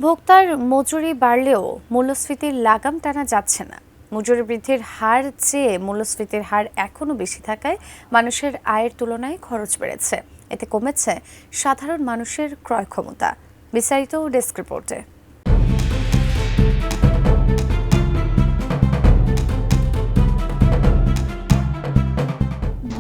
ভোক্তার মজুরি বাড়লেও মূল্যস্ফীতির লাগাম টানা যাচ্ছে না। মজুরি বৃদ্ধির হার চেয়ে মূল্যস্ফীতির হার এখনো বেশি থাকায় মানুষের আয়ের তুলনায় খরচ বেড়েছে। এতে কমেছে সাধারণ মানুষের ক্রয় ক্ষমতা। বিস্তারিত ডেস্ক রিপোর্টে।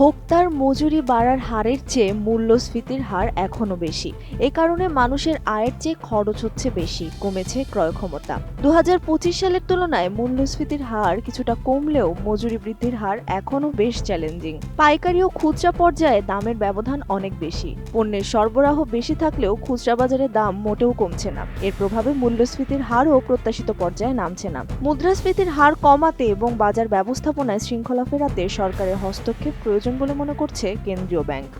ভোক্তার মজুরি বাড়ার হারের চেয়ে মূল্যস্ফীতির হার এখনো বেশি। এ কারণে মানুষের আয়ের চেয়ে খরচ হচ্ছে বেশি, কমেছে ক্রয় ক্ষমতা। ২০২৫ সালের তুলনায় মূল্যস্ফীতির হার কিছুটা কমলেও মজুরি বৃদ্ধির হার এখনো বেশ চ্যালেঞ্জিং। পাইকারি ও খুচরা পর্যায়ে দামের ব্যবধান অনেক বেশি। পণ্যের সরবরাহ বেশি থাকলেও খুচরা বাজারে দাম মোটেও কমছে না। এর প্রভাবে মূল্যস্ফীতির হারও প্রত্যাশিত পর্যায়ে নামছে না। মুদ্রাস্ফীতির হার কমাতে এবং বাজার ব্যবস্থাপনায় শৃঙ্খলা ফেরাতে সরকারের হস্তক্ষেপ প্রয়োজন বলে মনে করছে কেন্দ্রীয় ব্যাংক।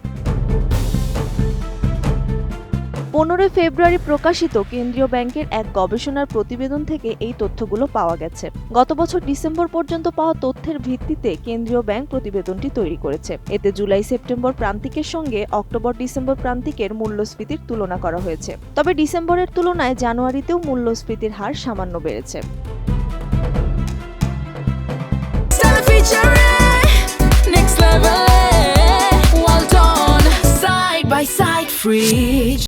১৫ ফেব্রুয়ারি প্রকাশিত কেন্দ্রীয় ব্যাংকের এক গবেষণার প্রতিবেদন থেকে এই তথ্যগুলো পাওয়া গেছে। গত বছর ডিসেম্বর পর্যন্ত পাওয়া তথ্যের ভিত্তিতে কেন্দ্রীয় ব্যাংক প্রতিবেদনটি তৈরি করেছে। এতে জুলাই সেপ্টেম্বর প্রান্তিকের সঙ্গে অক্টোবর ডিসেম্বর প্রান্তিকের মূল্যস্ফীতির তুলনা করা হয়েছে। তবে ডিসেম্বরের তুলনায় জানুয়ারিতেও মূল্যস্ফীতির হার সামান্য বেড়েছে।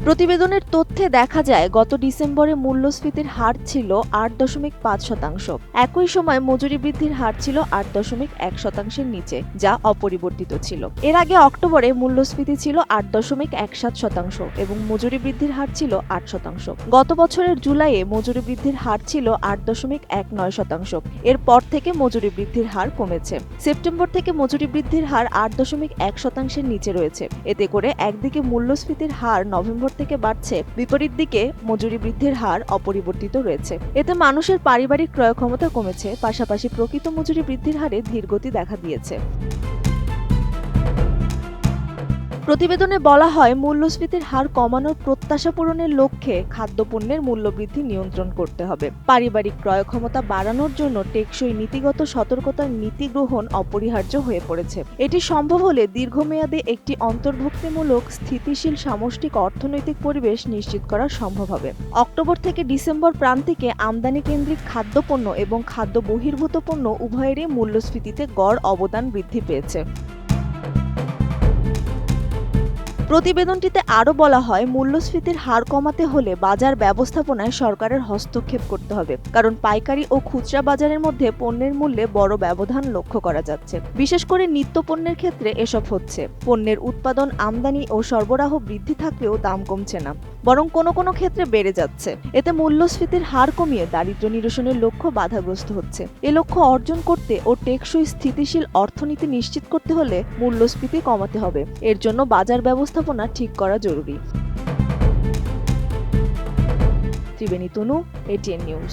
প্রতিবেদনের তথ্যে দেখা যায় গত ডিসেম্বরে মূল্যস্ফীতির হার ছিল ৮.৫%। একই সময় মজুরি বৃদ্ধির হার ছিল ৮.১%-এর নিচে, যা অপরিবর্তিত ছিল। এর আগে অক্টোবরে মূল্যস্ফীতি ছিল ৮.৬১% এবং মজুরি বৃদ্ধির হার ছিল ৮%। গত বছরের জুলাইয়ে মজুরি বৃদ্ধির হার ছিল ৮.১৯%। এরপর থেকে মজুরি বৃদ্ধির হার কমেছে। সেপ্টেম্বর থেকে মজুরি বৃদ্ধির হার ৮.১%-এর নিচে রয়েছে। এতে করে একদিকে মূল্যস্ফীতির হার নভেম্বর থেকে বাড়ছে, বিপরীত দিকে মজুরি বৃদ্ধির হার অপরিবর্তিত রয়েছে। এতে মানুষের পারিবারিক ক্রয় ক্ষমতা কমেছে, পাশাপাশি প্রকৃত মজুরি বৃদ্ধির হারে ধীরগতি দেখা দিয়েছে। প্রতিবেদনে বলা হয়, মূল্যস্ফীতির হার কমানোর প্রত্যাশা পূরণের লক্ষ্যে খাদ্যপণ্যের মূল্যবৃদ্ধি নিয়ন্ত্রণ করতে হবে। পারিবারিক ক্রয় ক্ষমতা বাড়ানোর জন্য টেকসই নীতিগত সতর্কতার নীতি গ্রহণ অপরিহার্য হয়ে পড়েছে। এটি সম্ভব হলে দীর্ঘমেয়াদে একটি অন্তর্ভুক্তিমূলক স্থিতিশীল সামষ্টিক অর্থনৈতিক পরিবেশ নিশ্চিত করা সম্ভব হবে। অক্টোবর থেকে ডিসেম্বর প্রান্তিকে আমদানি কেন্দ্রিক খাদ্যপণ্য এবং খাদ্য বহির্ভূত পণ্য উভয়েরই মূল্যস্ফীতিতে গড় অবদান বৃদ্ধি পেয়েছে। প্রতিবেদনটিতে আরও বলা হয়, মূল্যস্ফীতির হার কমাতে হলে বাজার ব্যবস্থাপনায় সরকারের হস্তক্ষেপ করতে হবে, কারণ পাইকারি ও খুচরা বাজারের মধ্যে পণ্যের মূল্যে বড় ব্যবধান লক্ষ্য করা যাচ্ছে। বিশেষ করে নিত্যপণ্যের ক্ষেত্রে এসব হচ্ছে। পণ্যের উৎপাদন, আমদানি ও সরবরাহ বৃদ্ধি থাকলেও দাম কমছে না, বরং কোনো কোনো ক্ষেত্রে বেড়ে যাচ্ছে। এতে মূল্যস্ফীতির হার কমিয়ে দারিদ্র্য নিরসনের লক্ষ্য বাধাগ্রস্ত হচ্ছে। এ লক্ষ্য অর্জন করতে ও টেকসই স্থিতিশীল অর্থনীতি নিশ্চিত করতে হলে মূল্যস্ফীতি কমাতে হবে। এর জন্য বাজার ব্যবস্থাপনা ঠিক করা জরুরি। ত্রিবেণী তনু, এটিএন নিউজ।